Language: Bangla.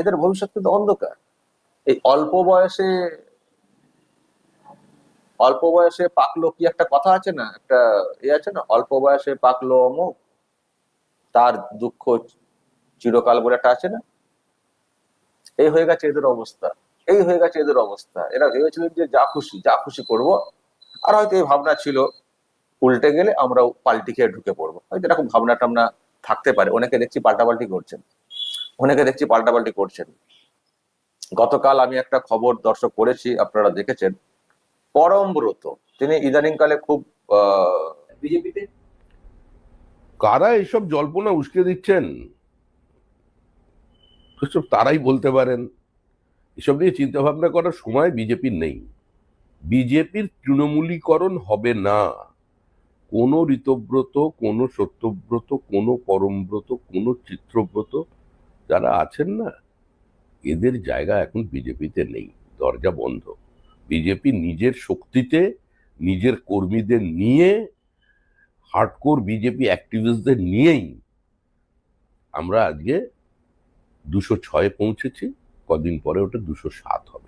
এদের ভবিষ্যৎ কিন্তু অন্ধকার। এই অল্প বয়সে পাকলো, কি একটা কথা আছে না, একটা আছে না, অল্প বয়সে পাকলো অমুক, তার দুঃখ চিরকাল বলে একটা আছে না। এই হয়ে গেছে এদের অবস্থা। এই হয়ে গেছে এদের অবস্থা। এরা ভেবেছিলেন যে যা খুশি করব। আর হয়তো এই ভাবনা ছিল উল্টে গেলে আমরা পাল্টি খেয়ে ঢুকে পড়বো, হয়তো এরকম ভাবনা টাবনা থাকতে পারে। অনেকে দেখছি পাল্টাপাল্টি করছেন। গতকাল আমি একটা খবর দর্শক করেছি, আপনারা দেখেছেন। পরমব্রত, তিনি ইদানিংকালে খুব বিজেপিতে। কারা এসব জল্পনা উস্কে দিচ্ছেন এসব তারাই বলতে পারেন। এসব নিয়ে চিন্তা ভাবনা করার সময় বিজেপির নেই। বিজেপির তৃণমূলীকরণ হবে না। কোনো ঋতব্রত, কোনো সত্যব্রত, কোনো পরমব্রত, কোনো চিত্রব্রত যারা আছেন না, এদের জায়গা এখন বিজেপিতে নেই। দরজা বন্ধ। বিজেপি নিজের শক্তিতে, নিজের কর্মীদের নিয়ে, হার্ডকোর বিজেপি অ্যাক্টিভিস্টদের নিয়েই আমরা আজকে 206 পৌঁছেছি। কদিন পরে ওটা 207 হবে।